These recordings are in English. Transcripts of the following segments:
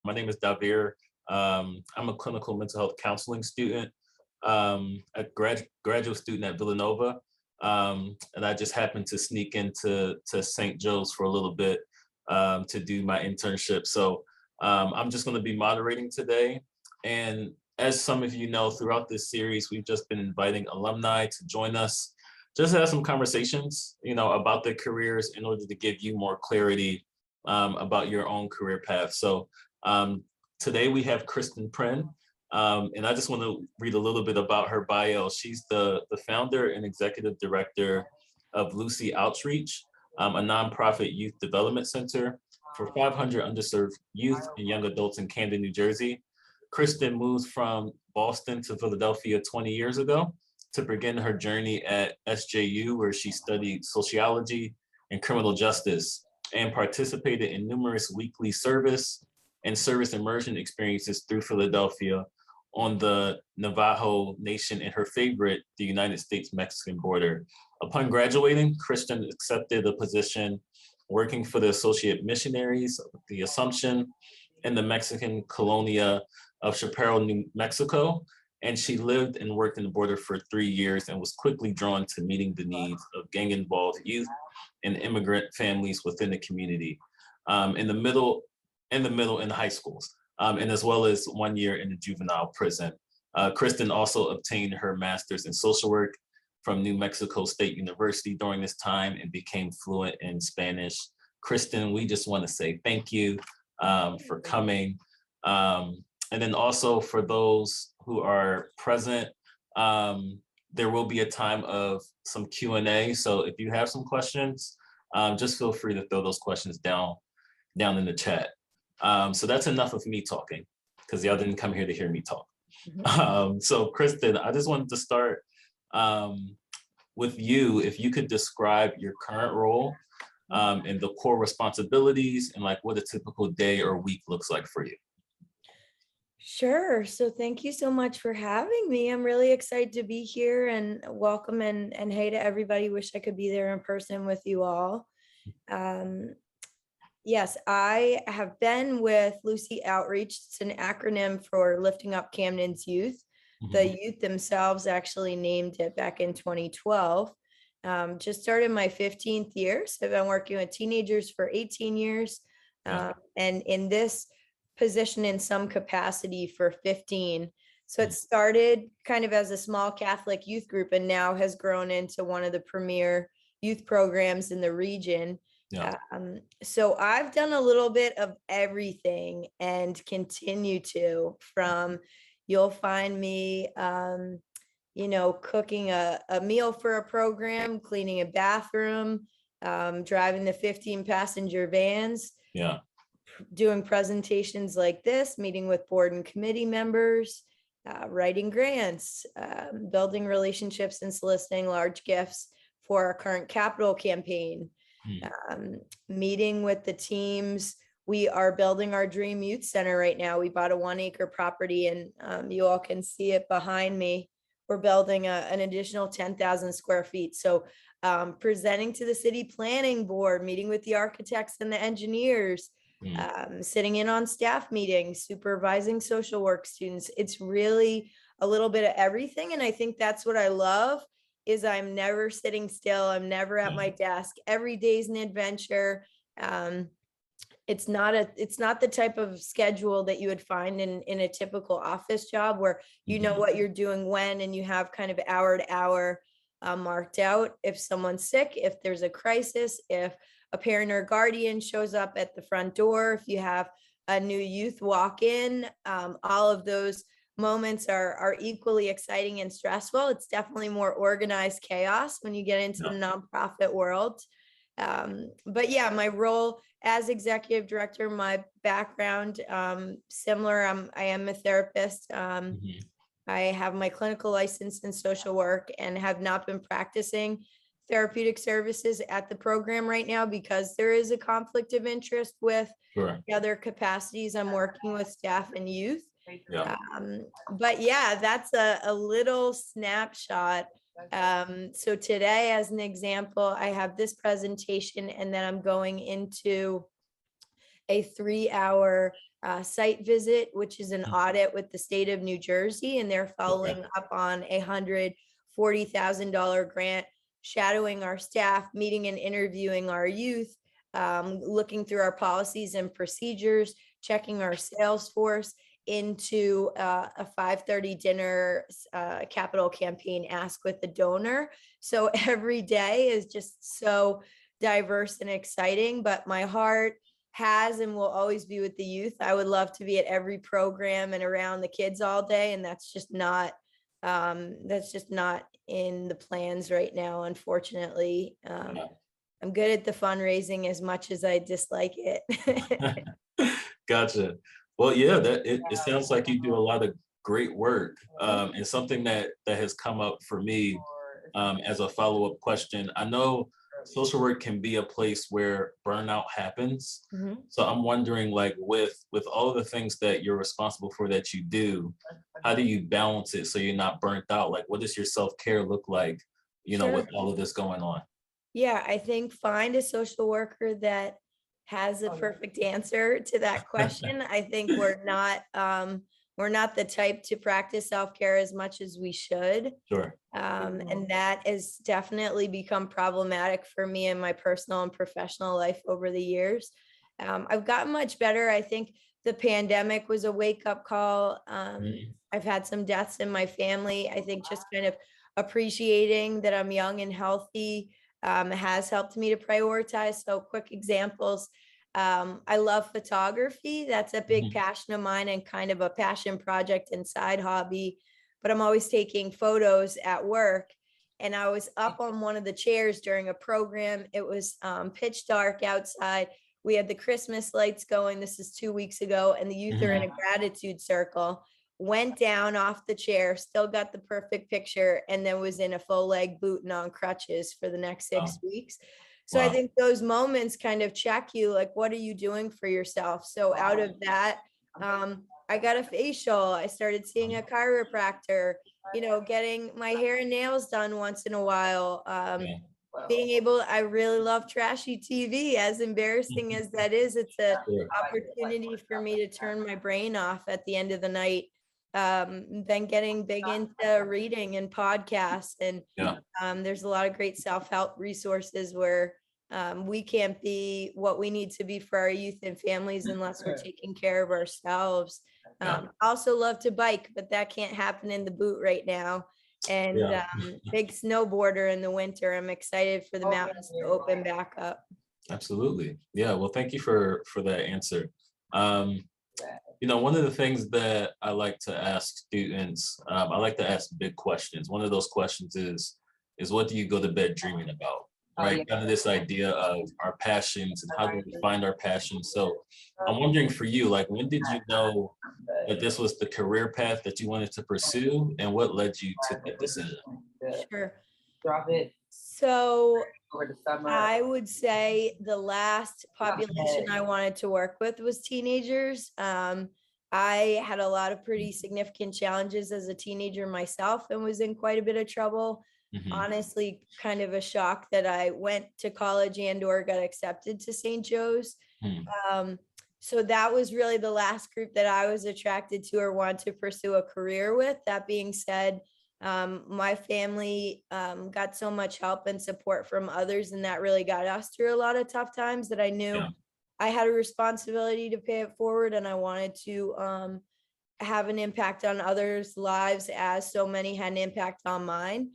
My name is Davir. I'm a clinical mental health counseling student, a graduate student at Villanova. And I just happened to sneak into St. Joe's for a little bit to do my internship. So I'm just going to be moderating today. And as some of you know, throughout this series, we've just been inviting alumni to join us, just to have some conversations, about their careers in order to give you more clarity about your own career path. So today we have Kristinn Prinn, and I just want to read a little bit about her bio. She's the founder and executive director of Lucy Outreach, a nonprofit youth development center for 500 underserved youth and young adults in Camden, New Jersey. Kristinn moved from Boston to Philadelphia 20 years ago to begin her journey at SJU, where she studied sociology and criminal justice and participated in numerous weekly service and service immersion experiences through Philadelphia on the Navajo Nation and her favorite, the United States-Mexican border. Upon graduating, Kristinn accepted a position working for the Associate Missionaries of the Assumption in the Mexican Colonia of Chaparral, New Mexico, and she lived and worked in the border for 3 years and was quickly drawn to meeting the needs of gang-involved youth and immigrant families within the community, in the middle and the high schools, and as well as 1 year in the juvenile prison. Kristinn also obtained her master's in social work from New Mexico State University during this time and became fluent in Spanish. Kristinn, we just want to say thank you for coming. And then also for those who are present, there will be a time of some Q&A. So if you have some questions, just feel free to throw those questions down in the chat. So that's enough of me talking, because y'all didn't come here to hear me talk. So Kristinn, I just wanted to start with you. If you could describe your current role and the core responsibilities and like what a typical day or week looks like for you. Sure. So thank you so much for having me. I'm really excited to be here, and welcome and hey to everybody. Wish I could be there in person with you all. Yes, I have been with Lucy Outreach. It's an acronym for Lifting Up Camden's Youth. The youth themselves actually named it back in 2012. Just started my 15th year. So I've been working with teenagers for 18 years. And in this position in some capacity for 15. So it started kind of as a small Catholic youth group and now has grown into one of the premier youth programs in the region. So I've done a little bit of everything and continue to, from you'll find me, cooking a meal for a program, cleaning a bathroom, driving the 15-passenger vans, doing presentations like this, meeting with board and committee members, writing grants, building relationships and soliciting large gifts for our current capital campaign, meeting with the teams. We are building our dream youth center right now. We bought a 1-acre property, and you all can see it behind me. We're building an additional 10,000 square feet. So presenting to the city planning board, meeting with the architects and the engineers, sitting in on staff meetings, supervising social work students. It's really a little bit of everything. And I think that's what I love, is I'm never sitting still. I'm never at my desk. Every day's an adventure. It's not the type of schedule that you would find in a typical office job where you know what you're doing when, and you have kind of hour to hour marked out. If someone's sick, if there's a crisis, if a parent or guardian shows up at the front door, if you have a new youth walk in, all of those moments are equally exciting and stressful. It's definitely more organized chaos when you get into the nonprofit world. But yeah, my role as executive director, my background, similar. I am a therapist. I have my clinical license in social work and have not been practicing therapeutic services at the program right now because there is a conflict of interest with the other capacities I'm working with staff and youth. But yeah, that's a little snapshot. So today, as an example, I have this presentation, and then I'm going into a 3-hour site visit, which is an audit with the state of New Jersey, and they're following up on a $140,000 grant, shadowing our staff, meeting and interviewing our youth, looking through our policies and procedures, checking our Salesforce into a 5:30 dinner capital campaign ask with the donor. So every day is just so diverse and exciting, but my heart has and will always be with the youth. I would love to be at every program and around the kids all day, and that's just not in the plans right now, unfortunately. I'm good at the fundraising as much as I dislike it. Gotcha. Well, yeah, it sounds like you do a lot of great work. And something that has come up for me as a follow-up question. I know social work can be a place where burnout happens. So I'm wondering, like, with all of the things that you're responsible for that you do, how do you balance it so you're not burnt out? Like, what does your self-care look like, with all of this going on? Yeah, I think find a social worker that has a perfect answer to that question. I think we're not the type to practice self-care as much as we should. Sure. And that has definitely become problematic for me in my personal and professional life over the years. I've gotten much better. I think the pandemic was a wake-up call. I've had some deaths in my family. I think just kind of appreciating that I'm young and healthy has helped me to prioritize. So quick examples. I love photography. That's a big passion of mine and kind of a passion project and side hobby, but I'm always taking photos at work. And I was up on one of the chairs during a program. It was pitch dark outside. We had the Christmas lights going. This is 2 weeks ago, and the youth are in a gratitude circle. Went down off the chair, still got the perfect picture, and then was in a full leg boot and on crutches for the next 6 weeks. So I think those moments kind of check you, like, what are you doing for yourself? So out of that, I got a facial. I started seeing a chiropractor, getting my hair and nails done once in a while. I really love trashy TV, as embarrassing as that is. It's an opportunity for me to turn my brain off at the end of the night. Then getting big into reading and podcasts, and there's a lot of great self-help resources where we can't be what we need to be for our youth and families unless we're taking care of ourselves. Also love to bike, but that can't happen in the boot right now. And big snowboarder in the winter. I'm excited for the mountains to open back up. Absolutely. Yeah. Well, thank you for that answer. One of the things that I like to ask students, I like to ask big questions. One of those questions is what do you go to bed dreaming about? Right? Kind of this idea of our passions and how do we find our passions. So I'm wondering for you, like, when did you know that this was the career path that you wanted to pursue, and what led you to that decision? Sure. So I would say the last population I wanted to work with was teenagers. I had a lot of pretty significant challenges as a teenager myself and was in quite a bit of trouble. Honestly, kind of a shock that I went to college and/or got accepted to St. Joe's. So that was really the last group that I was attracted to or wanted to pursue a career with. That being said, my family got so much help and support from others, and that really got us through a lot of tough times that I knew I had a responsibility to pay it forward, and I wanted to have an impact on others' lives as so many had an impact on mine.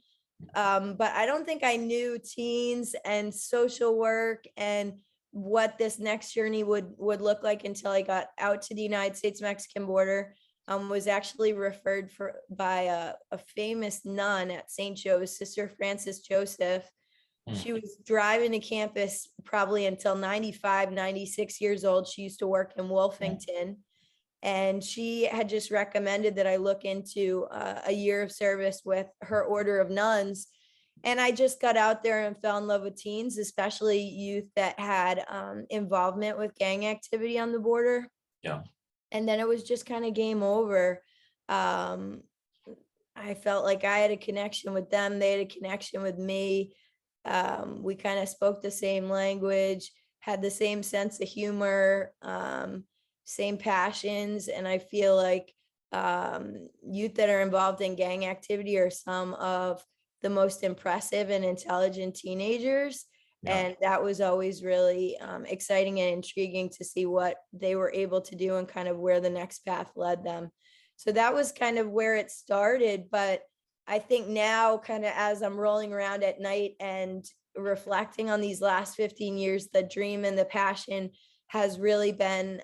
But I don't think I knew teens and social work and what this next journey would look like until I got out to the United States-Mexican border. Was actually referred by a famous nun at St. Joe's, Sister Frances Joseph. She was driving to campus probably until 95, 96 years old. She used to work in Wolfington. And she had just recommended that I look into a year of service with her order of nuns. And I just got out there and fell in love with teens, especially youth that had involvement with gang activity on the border. And then it was just kind of game over. I felt like I had a connection with them. They had a connection with me. We kind of spoke the same language. had the same sense of humor, same passions. And I feel like youth that are involved in gang activity are some of the most impressive and intelligent teenagers. Yeah. And that was always really exciting and intriguing to see what they were able to do and kind of where the next path led them. So that was kind of where it started. But I think now, kind of as I'm rolling around at night and reflecting on these last 15 years, the dream and the passion has really been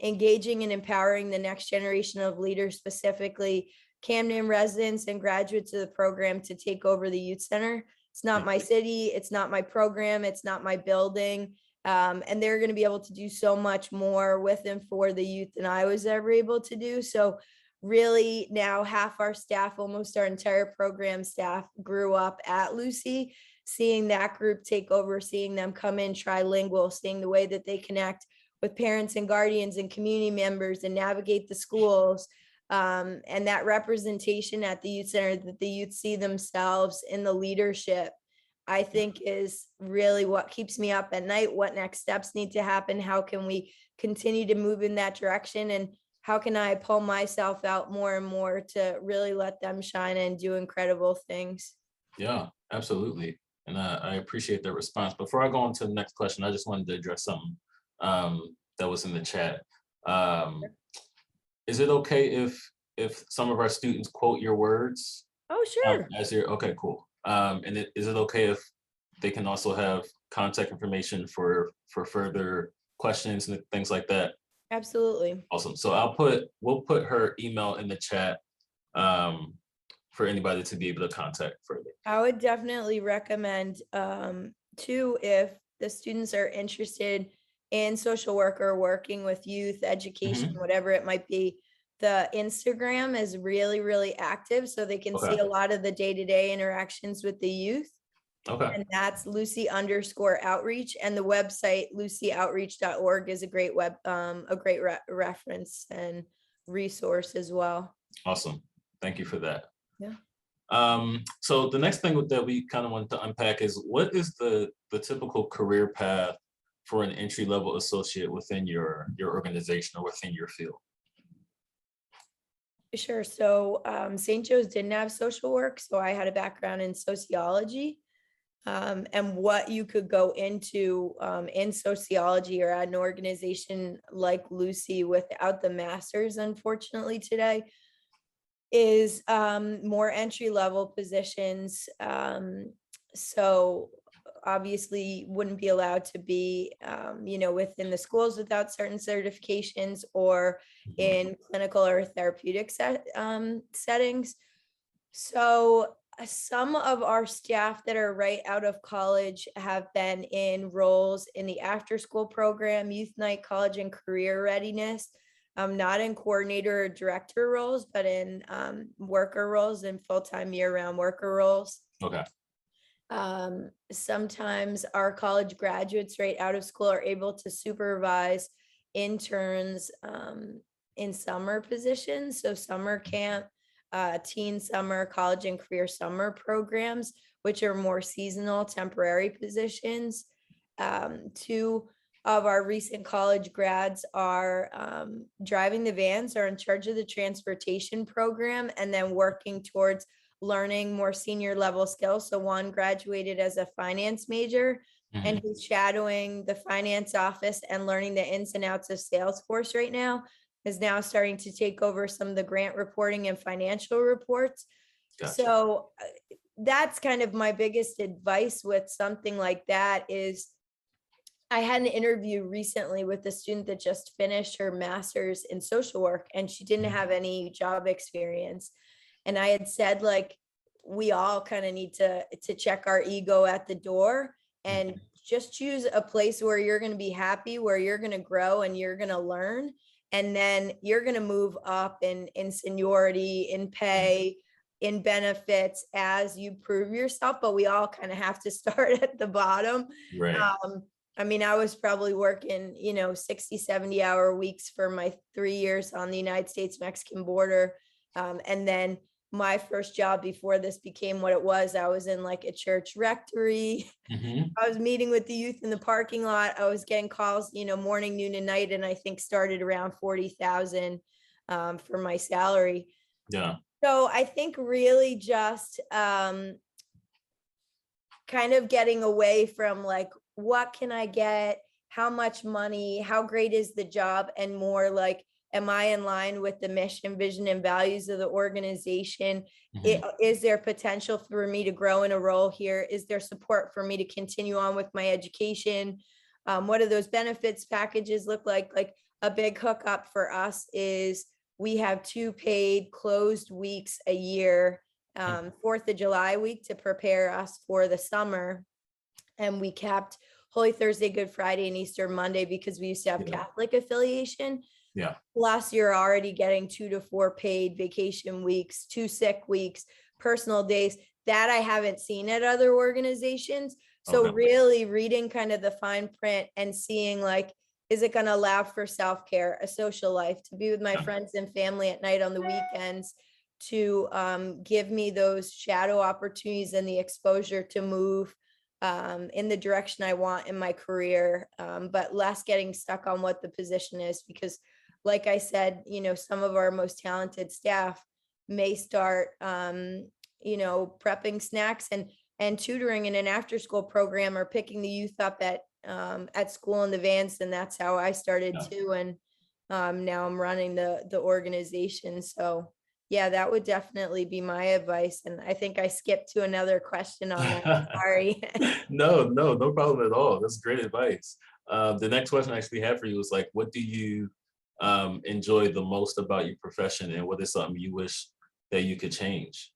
engaging and empowering the next generation of leaders, specifically Camden residents and graduates of the program, to take over the youth center. It's not my city, it's not my program, it's not my building. And they're going to be able to do so much more with and for the youth than I was ever able to do. So really now half our staff, almost our entire program staff, grew up at Lucy. Seeing that group take over, seeing them come in trilingual, seeing the way that they connect with parents and guardians and community members and navigate the schools. And that representation at the youth center, that the youth see themselves in the leadership, I think is really what keeps me up at night. What next steps need to happen? How can we continue to move in that direction? And how can I pull myself out more and more to really let them shine and do incredible things? Yeah, absolutely. And I appreciate that response. Before I go on to the next question, I just wanted to address something that was in the chat. Is it okay if some of our students quote your words? Oh, sure. As your, okay, cool. And is it okay if they can also have contact information for further questions and things like that? Absolutely. Awesome. So we'll put her email in the chat for anybody to be able to contact further. I would definitely recommend too, if the students are interested in social work or working with youth education, whatever it might be, the Instagram is really, really active, so they can see a lot of the day-to-day interactions with the youth. Okay. And that's Lucy_outreach, and the website lucyoutreach.org is a great reference and resource as well. Awesome. Thank you for that. Yeah. So the next thing that we kind of wanted to unpack is, what is the typical career path for an entry-level associate within your organization or within your field? Sure. So St. Joe's didn't have social work, so I had a background in sociology. And what you could go into in sociology or at an organization like Lucy without the master's, unfortunately, today, is more entry-level positions. So obviously wouldn't be allowed to be, within the schools without certain certifications or in clinical or therapeutic settings. So some of our staff that are right out of college have been in roles in the after-school program, youth night, college and career readiness, not in coordinator or director roles, but in worker roles and full-time year-round worker roles. Okay. Sometimes our college graduates right out of school are able to supervise interns in summer positions. So summer camp, teen summer, college and career summer programs, which are more seasonal, temporary positions. Two of our recent college grads are driving the vans, are in charge of the transportation program, and then working towards learning more senior level skills. So one graduated as a finance major, and he's shadowing the finance office and learning the ins and outs of Salesforce right now, is now starting to take over some of the grant reporting and financial reports. Gotcha. So that's kind of my biggest advice with something like that. Is I had an interview recently with a student that just finished her master's in social work, and she didn't have any job experience. And I had said, like, we all kind of need to check our ego at the door and just choose a place where you're going to be happy, where you're going to grow and you're going to learn. And then you're going to move up in seniority, in pay, in benefits as you prove yourself. But we all kind of have to start at the bottom. Right. I mean, I was probably working, 60, 70-hour weeks for my 3 years on the United States-Mexican border. And then my first job before this became what it was. I was in like a church rectory. I was meeting with the youth in the parking lot. I was getting calls, morning, noon, and night, and I think started around 40,000 for my salary. Yeah. So I think really just kind of getting away from like, what can I get? How much money? How great is the job? And more like, am I in line with the mission, vision, and values of the organization? Is there potential for me to grow in a role here? Is there support for me to continue on with my education? What do those benefits packages look like? Like a big hookup for us is we have 2 paid closed weeks a year, 4th of July week to prepare us for the summer. And we kept Holy Thursday, Good Friday, and Easter Monday because we used to have Catholic affiliation. Yeah. Plus, you're already getting 2 to 4 paid vacation weeks, 2 sick weeks, personal days that I haven't seen at other organizations. So really reading kind of the fine print and seeing like, is it going to allow for self-care, a social life, to be with my friends and family at night on the weekends, to give me those shadow opportunities and the exposure to move in the direction I want in my career, but less getting stuck on what the position is. Because like I said, some of our most talented staff may start, prepping snacks and tutoring in an after-school program, or picking the youth up at school in the vans. And that's how I started too. And now I'm running the organization. So yeah, that would definitely be my advice. And I think I skipped to another question on that. Sorry. No problem at all. That's great advice. The next question I actually have for you is like, what do you enjoy the most about your profession, and what is something you wish that you could change?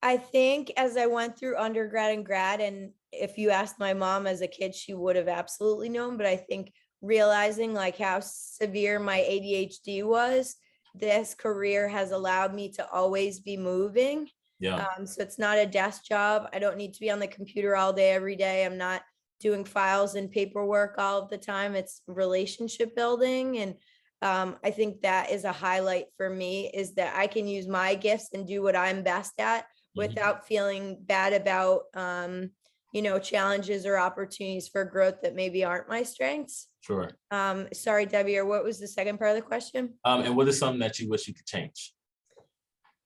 I think as I went through undergrad and grad, and if you asked my mom as a kid, she would have absolutely known, but I think realizing like how severe my ADHD was, this career has allowed me to always be moving. So it's not a desk job. I don't need to be on the computer all day, every day. I'm not doing files and paperwork all of the time. It's relationship building. And I think that is a highlight for me, is that I can use my gifts and do what I'm best at without feeling bad about, challenges or opportunities for growth that maybe aren't my strengths. Sure. Sorry, Debbie, or what was the second part of the question? And what is something that you wish you could change?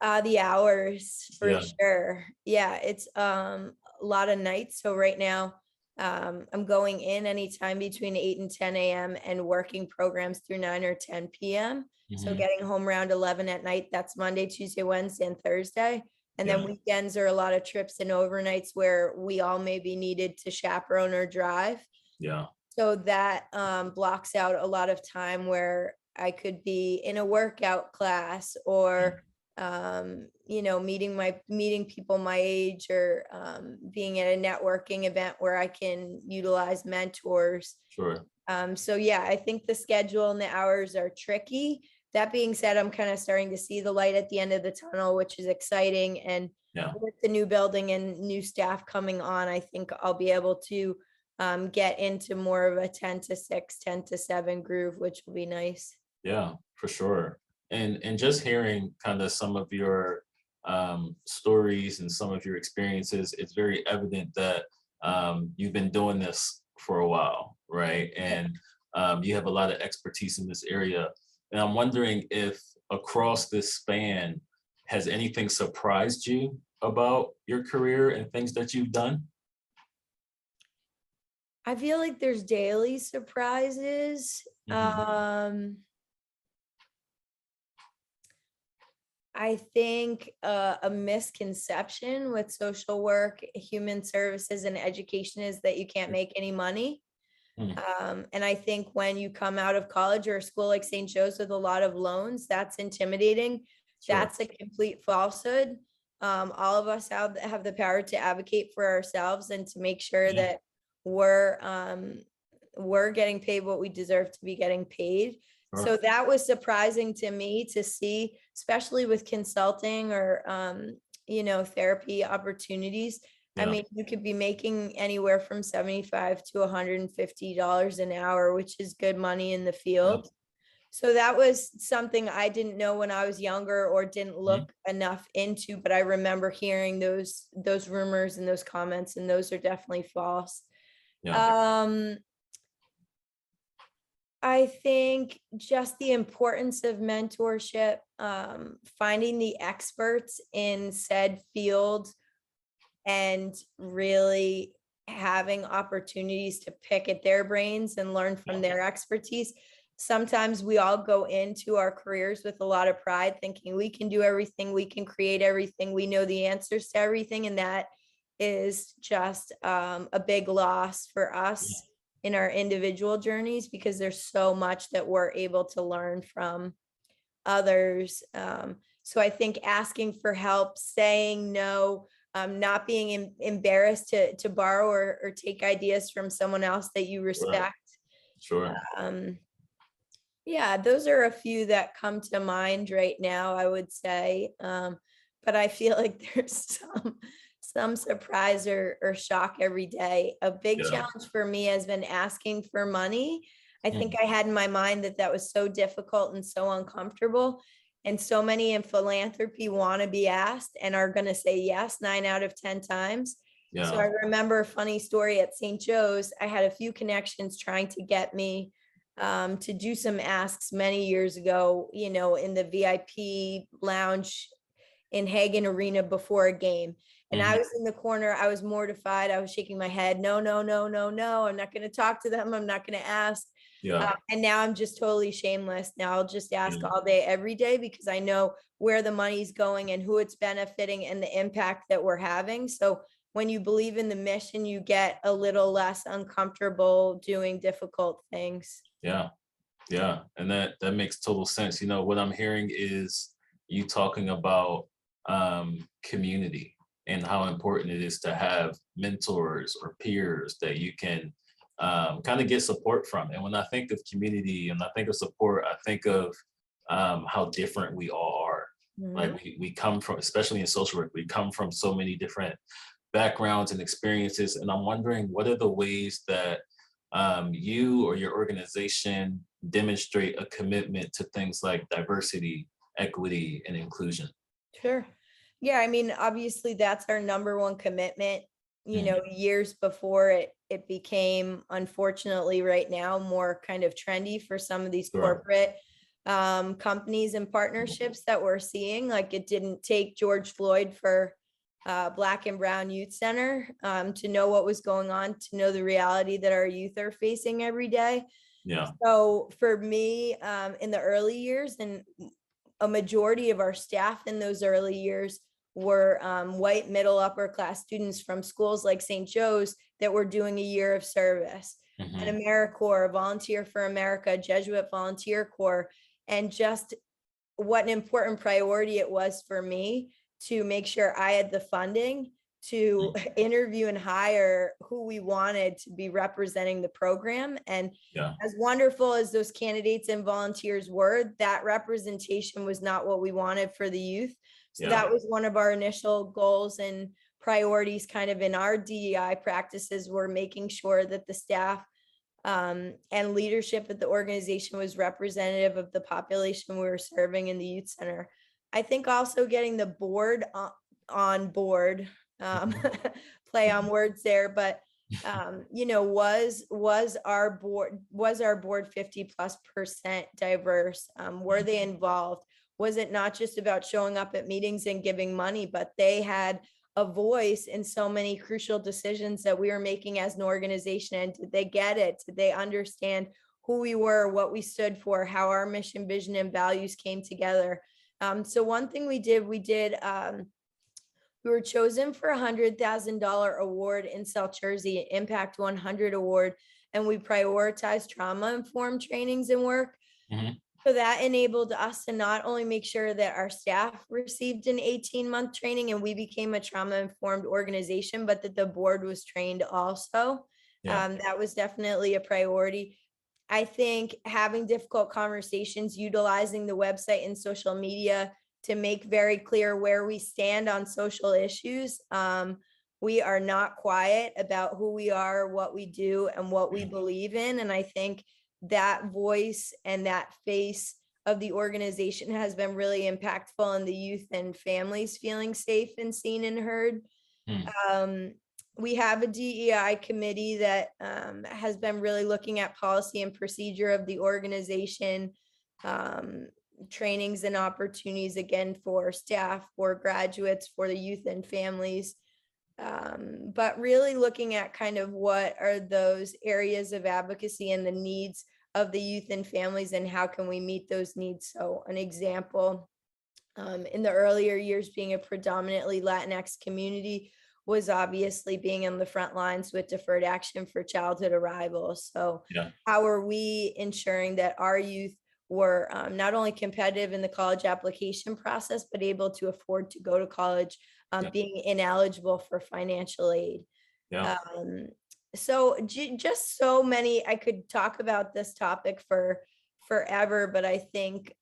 The hours, for sure. Yeah, it's a lot of nights. So right now, I'm going in anytime between 8 and 10 a.m. and working programs through 9 or 10 p.m. So getting home around 11 at night. That's Monday, Tuesday, Wednesday, and Thursday. And then weekends are a lot of trips and overnights where we all may be needed to chaperone or drive. So that blocks out a lot of time where I could be in a workout class, or meeting people my age, or being at a networking event where I can utilize mentors. So yeah, I think the schedule and the hours are tricky. That being said, I'm kind of starting to see the light at the end of the tunnel, which is exciting. And with the new building and new staff coming on, I think I'll be able to get into more of a 10 to 6, 10 to 7 groove, which will be nice. Yeah, for sure. And just hearing kind of some of your stories and some of your experiences, it's very evident that you've been doing this for a while, right? And you have a lot of expertise in this area. And I'm wondering if across this span, has anything surprised you about your career and things that you've done? I feel like there's daily surprises. I think a misconception with social work, human services, and education is that you can't make any money. And I think when you come out of college or a school like St. Joe's with a lot of loans, that's intimidating. That's a complete falsehood. All of us have the power to advocate for ourselves and to make sure that we're getting paid what we deserve to be getting paid. So that was surprising to me to see, especially with consulting or, therapy opportunities. I mean, you could be making anywhere from $75 to $150 an hour, which is good money in the field. So that was something I didn't know when I was younger or didn't look enough into, but I remember hearing those rumors and those comments, and those are definitely false. Yeah. I think just the importance of mentorship, finding the experts in said field and really having opportunities to pick at their brains and learn from their expertise. Sometimes we all go into our careers with a lot of pride, thinking we can do everything, we can create everything, we know the answers to everything. And that is just a big loss for us in our individual journeys, because there's so much that we're able to learn from others. So I think asking for help, saying no, not being embarrassed to borrow or take ideas from someone else that you respect. Sure. Yeah, those are a few that come to mind right now, I would say. But I feel like there's some surprise or shock every day. A big challenge for me has been asking for money. I think I had in my mind that was so difficult and so uncomfortable. And so many in philanthropy want to be asked and are going to say yes 9 out of 10 times. Yeah. So I remember a funny story at St. Joe's. I had a few connections trying to get me to do some asks many years ago, you know, in the VIP lounge in Hagen Arena before a game. And I was in the corner. I was mortified. I was shaking my head. No, no, no, no, no. I'm not going to talk to them. I'm not going to ask. Yeah. And now I'm just totally shameless. Now I'll just ask all day, every day, because I know where the money's going and who it's benefiting and the impact that we're having. So when you believe in the mission, you get a little less uncomfortable doing difficult things. Yeah. Yeah. And that makes total sense. You know, what I'm hearing is you talking about community and how important it is to have mentors or peers that you can kind of get support from. And when I think of community and I think of support, I think of how different we all are. Like we come from, especially in social work, we come from so many different backgrounds and experiences. And I'm wondering, what are the ways that you or your organization demonstrate a commitment to things like diversity, equity, and inclusion? Sure. Yeah, I mean, obviously that's our number one commitment. You know, years before it became, unfortunately right now, more kind of trendy for some of these corporate companies and partnerships that we're seeing. Like, it didn't take George Floyd for Black and Brown Youth Center to know what was going on, to know the reality that our youth are facing every day. Yeah. So for me, in the early years, and a majority of our staff in those early years were white, middle, upper class students from schools like St. Joe's that were doing a year of service, an AmeriCorps, Volunteer for America, Jesuit Volunteer Corps, and just what an important priority it was for me to make sure I had the funding to interview and hire who we wanted to be representing the program. And as wonderful as those candidates and volunteers were, that representation was not what we wanted for the youth. So that was one of our initial goals and priorities kind of in our DEI practices, were making sure that the staff and leadership at the organization was representative of the population we were serving in the youth center. I think also getting the board on board, play on words there, but you know, was our board 50+% diverse? Were they involved? Was it not just about showing up at meetings and giving money, but they had a voice in so many crucial decisions that we were making as an organization? And did they get it? Did they understand who we were, what we stood for, how our mission, vision, and values came together? So one thing we were chosen for $100,000 award in South Jersey, Impact 100 award, and we prioritized trauma-informed trainings and work. So that enabled us to not only make sure that our staff received an 18-month training and we became a trauma-informed organization, but that the board was trained also. That was definitely a priority. I think having difficult conversations, utilizing the website and social media to make very clear where we stand on social issues. We are not quiet about who we are, what we do, and what we believe in. And I think that voice and that face of the organization has been really impactful in the youth and families feeling safe and seen and heard. We have a DEI committee that has been really looking at policy and procedure of the organization, trainings and opportunities, again, for staff, for graduates, for the youth and families. But really looking at kind of what are those areas of advocacy and the needs of the youth and families, and how can we meet those needs. So an example, in the earlier years, being a predominantly Latinx community was obviously being on the front lines with deferred action for childhood arrivals. So how are we ensuring that our youth were not only competitive in the college application process, but able to afford to go to college, being ineligible for financial aid? So just so many, I could talk about this topic for forever, but I think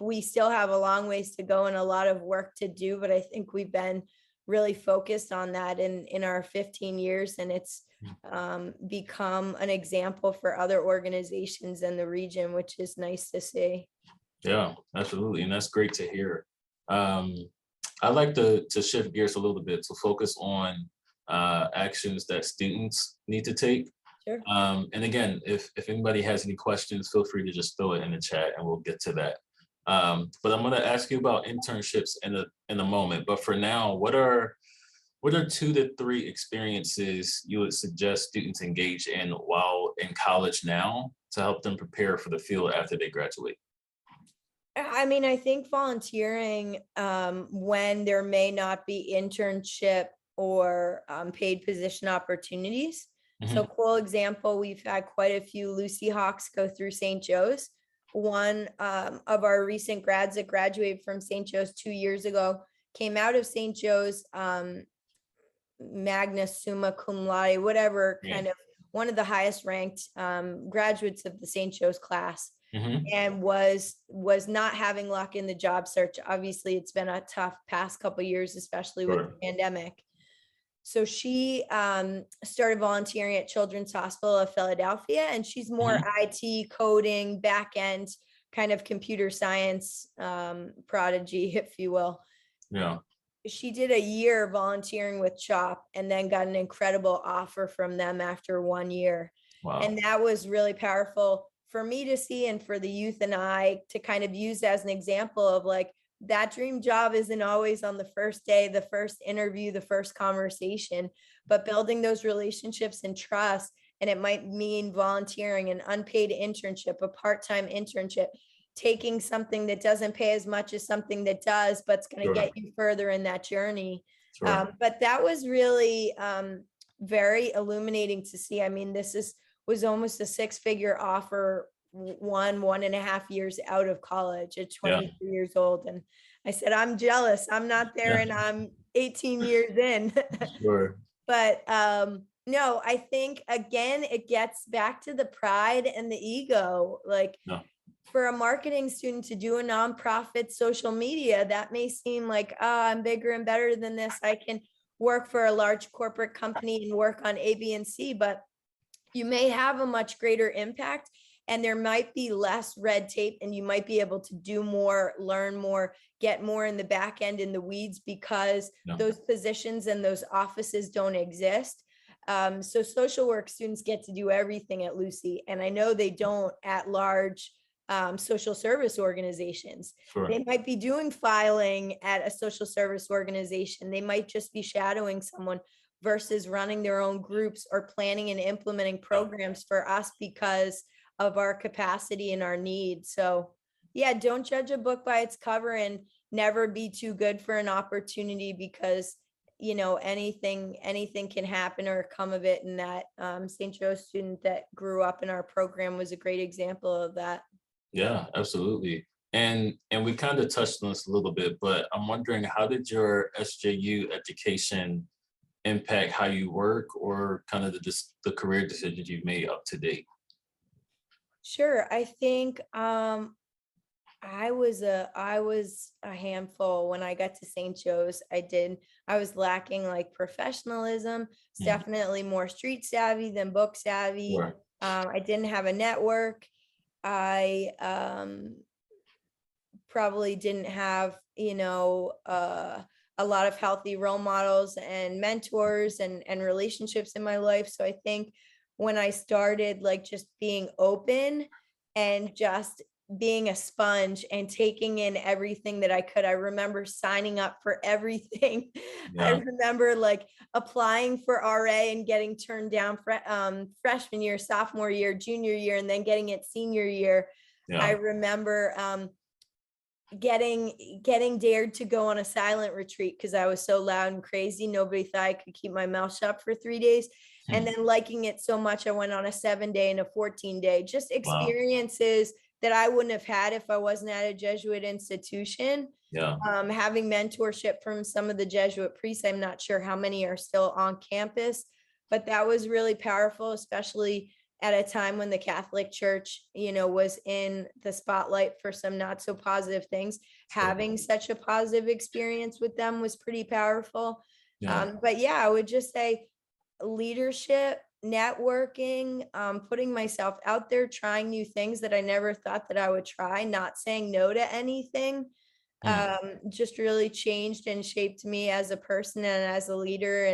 we still have a long ways to go and a lot of work to do, but I think we've been really focused on that in our 15 years, and it's become an example for other organizations in the region, which is nice to see. Yeah, absolutely. And that's great to hear. I'd like to shift gears a little bit to focus on actions that students need to take. Sure. And again, if anybody has any questions, feel free to just throw it in the chat and we'll get to that. But I'm going to ask you about internships in a moment. But for now, what are 2 to 3 experiences you would suggest students engage in while in college now to help them prepare for the field after they graduate? I mean, I think volunteering when there may not be internship or paid position opportunities. So cool example, we've had quite a few Lucy Hawks go through St. Joe's. One of our recent grads that graduated from St. Joe's 2 years ago came out of St. Joe's magna summa cum laude, whatever, kind of one of the highest ranked graduates of the St. Joe's class. And was not having luck in the job search. Obviously, it's been a tough past couple of years, especially with the pandemic. So she started volunteering at Children's Hospital of Philadelphia, and she's more IT, coding, back end, kind of computer science prodigy, if you will. Yeah. She did a year volunteering with CHOP and then got an incredible offer from them after 1 year. Wow. And that was really powerful for me to see, and for the youth and I to kind of use as an example of like, that dream job isn't always on the first day, the first interview, the first conversation, but building those relationships and trust. And it might mean volunteering, an unpaid internship, a part-time internship, taking something that doesn't pay as much as something that does, but it's going to get you further in that journey. But that was really very illuminating to see. I mean, was almost a 6-figure offer, 1.5 years out of college at 23 years old. And I said, I'm jealous. I'm not there and I'm 18 years in. But no, I think, again, it gets back to the pride and the ego. Like for a marketing student to do a nonprofit social media, that may seem like, I'm bigger and better than this. I can work for a large corporate company and work on A, B, and C, but you may have a much greater impact, and there might be less red tape, and you might be able to do more, learn more, get more in the back end, in the weeds, because those positions and those offices don't exist. So social work students get to do everything at Lucy, and I know they don't at large social service organizations. They might be doing filing at a social service organization. They might just be shadowing someone versus running their own groups or planning and implementing programs for us because of our capacity and our needs. So yeah, don't judge a book by its cover, and never be too good for an opportunity, because anything can happen or come of it. And that St. Joe's student that grew up in our program was a great example of that. Yeah, absolutely. And we kind of touched on this a little bit, but I'm wondering, how did your SJU education impact how you work, or kind of the career decisions you've made up to date? Sure. I think I was a handful when I got to St. Joe's. I was lacking like professionalism. It's definitely more street savvy than book savvy. I didn't have a network. I probably didn't have, a lot of healthy role models and mentors and relationships in my life. So I think when I started like just being open and just being a sponge and taking in everything that I could. I remember signing up for everything. I remember like applying for RA and getting turned down freshman year, sophomore year, junior year, and then getting it senior year. I remember getting dared to go on a silent retreat because I was so loud and crazy. Nobody thought I could keep my mouth shut for 3 days. And then liking it so much, I went on a 7-day and a 14-day, just experiences that I wouldn't have had if I wasn't at a Jesuit institution. Having mentorship from some of the Jesuit priests. I'm not sure how many are still on campus, but that was really powerful, especially at a time when the Catholic Church, was in the spotlight for some not so positive things. Having such a positive experience with them was pretty powerful. But yeah, I would just say leadership, networking, putting myself out there, trying new things that I never thought that I would try, not saying no to anything, just really changed and shaped me as a person and as a leader.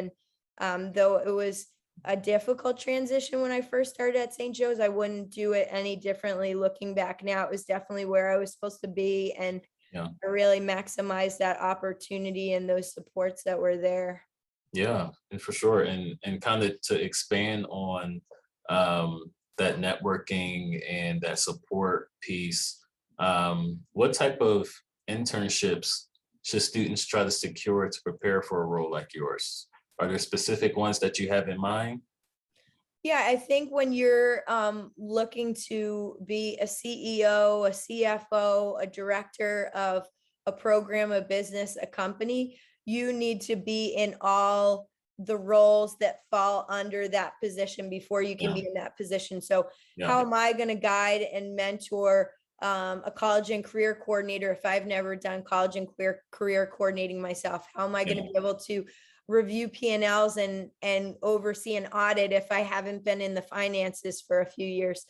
And though it was a difficult transition when I first started at St. Joe's, I wouldn't do it any differently. Looking back now, it was definitely where I was supposed to be. And I really maximized that opportunity and those supports that were there. Yeah, and for sure. And kind of to expand on that networking and that support piece, what type of internships should students try to secure to prepare for a role like yours? Are there specific ones that you have in mind? Yeah, I think when you're looking to be a CEO, a CFO, a director of a program, a business, a company, you need to be in all the roles that fall under that position before you can be in that position. So how am I going to guide and mentor a college and career coordinator if I've never done college and career coordinating myself? How am I going to be able to review P&Ls and oversee an audit if I haven't been in the finances for a few years?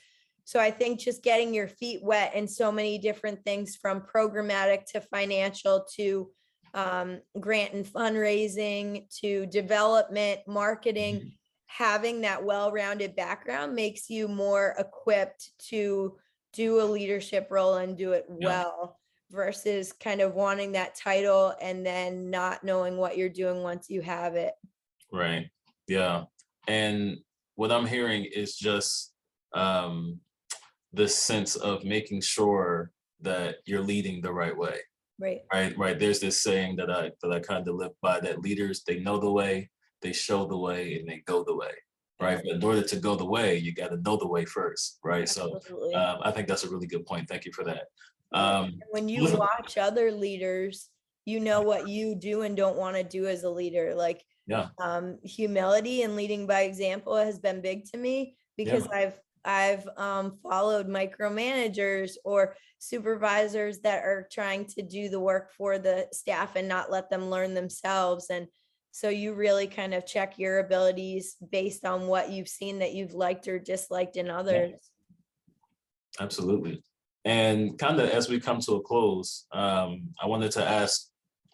So I think just getting your feet wet in so many different things, from programmatic to financial to grant and fundraising to development, marketing, having that well-rounded background makes you more equipped to do a leadership role and do it well, versus kind of wanting that title and then not knowing what you're doing once you have it. Right. Yeah. And what I'm hearing is just this sense of making sure that you're leading the right way. Right. There's this saying that I kind of live by, that leaders, they know the way, they show the way, and they go the way. Right. But in order to go the way, you got to know the way first. Right. Absolutely. So I think that's a really good point. Thank you for that. When you watch other leaders, you know what you do and don't want to do as a leader. Like humility and leading by example has been big to me, because I've followed micromanagers or supervisors that are trying to do the work for the staff and not let them learn themselves. And so you really kind of check your abilities based on what you've seen that you've liked or disliked in others. Absolutely. And kind of as we come to a close, I wanted to ask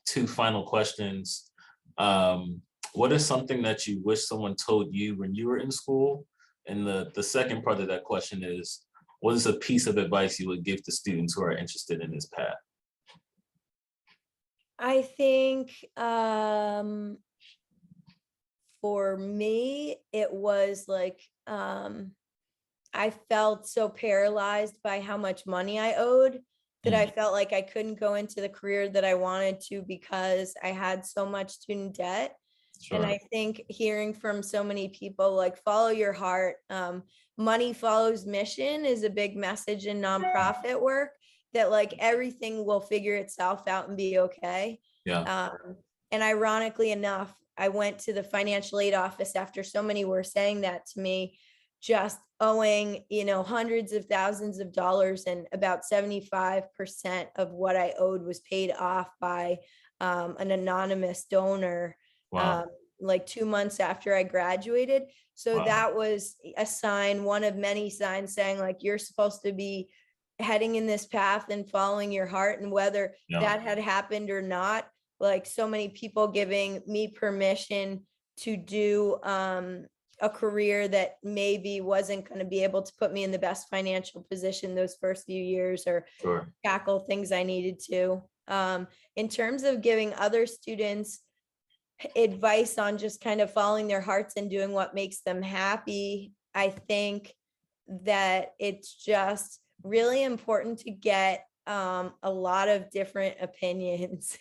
2 final questions. What is something that you wish someone told you when you were in school? And the second part of that question is, what is a piece of advice you would give to students who are interested in this path? I think for me, it was like, I felt so paralyzed by how much money I owed that I felt like I couldn't go into the career that I wanted to because I had so much student debt. And I think hearing from so many people, like, follow your heart, money follows mission, is a big message in nonprofit work, that like everything will figure itself out and be okay. And ironically enough, I went to the financial aid office after so many were saying that to me, just owing, hundreds of thousands of dollars, and about 75% of what I owed was paid off by an anonymous donor. like 2 months after I graduated. So Wow. that was a sign, one of many signs saying like, you're supposed to be heading in this path and following your heart. And whether that had happened or not, like so many people giving me permission to do a career that maybe wasn't going to be able to put me in the best financial position those first few years, or tackle things I needed to. In terms of giving other students advice on just kind of following their hearts and doing what makes them happy, I think that it's just really important to get a lot of different opinions.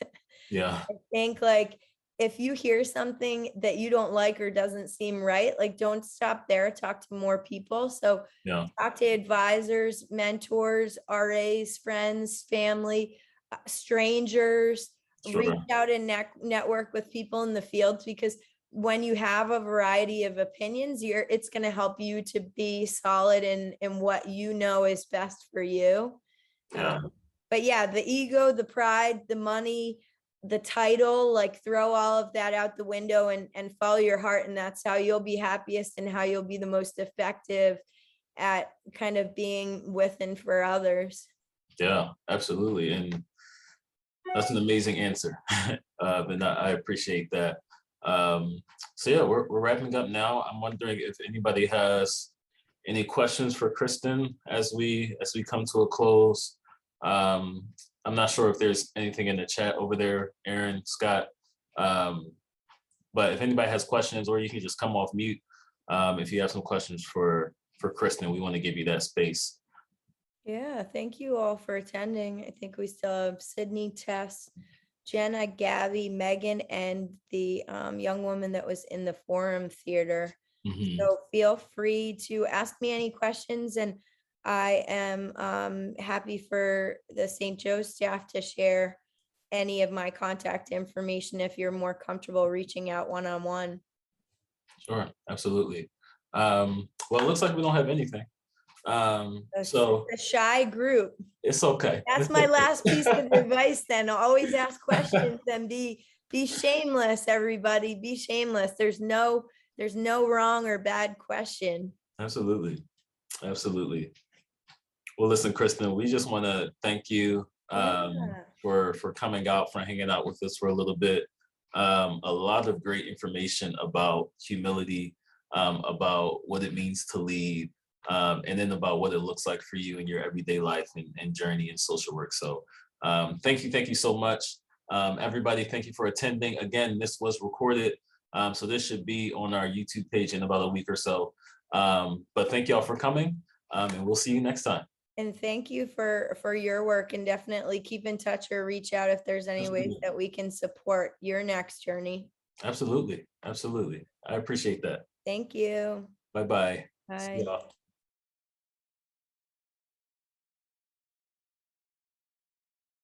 Yeah. I think like if you hear something that you don't like or doesn't seem right, like don't stop there, talk to more people. So talk to advisors, mentors, RAs, friends, family, strangers, reach out and network with people in the field, because when you have a variety of opinions, it's going to help you to be solid in what you know is best for you. But yeah, the ego, the pride, the money, the title, like throw all of that out the window and follow your heart. And that's how you'll be happiest and how you'll be the most effective at kind of being with and for others. Yeah, absolutely. And that's an amazing answer. And I appreciate that. So yeah, we're wrapping up now. I'm wondering if anybody has any questions for Kristinn as we come to a close. I'm not sure if there's anything in the chat over there, Aaron, Scott. But if anybody has questions, or you can just come off mute if you have some questions for Kristinn. We want to give you that space. Yeah, thank you all for attending. I think we still have Sydney, Tess, Jenna, Gabby, Megan, and the young woman that was in the Forum Theater. So feel free to ask me any questions, and I am happy for the St. Joe staff to share any of my contact information if you're more comfortable reaching out one-on-one. Sure, absolutely. Well, it looks like we don't have anything. So a shy group. It's okay. That's my last piece of advice then. Always ask questions and be shameless, everybody. Be shameless. There's no wrong or bad question. Absolutely. Absolutely. Well, listen, Kristinn, we just want to thank you for coming out, for hanging out with us for a little bit. A lot of great information about humility, about what it means to lead, and then about what it looks like for you in your everyday life and journey in social work. So thank you so much. Everybody, thank you for attending. Again, this was recorded, so this should be on our YouTube page in about a week or so. But thank y'all for coming, and we'll see you next time. And thank you for your work, and definitely keep in touch or reach out if there's any ways that we can support your next journey. Absolutely. Absolutely. I appreciate that. Thank you. Bye-bye. Bye. See y'all.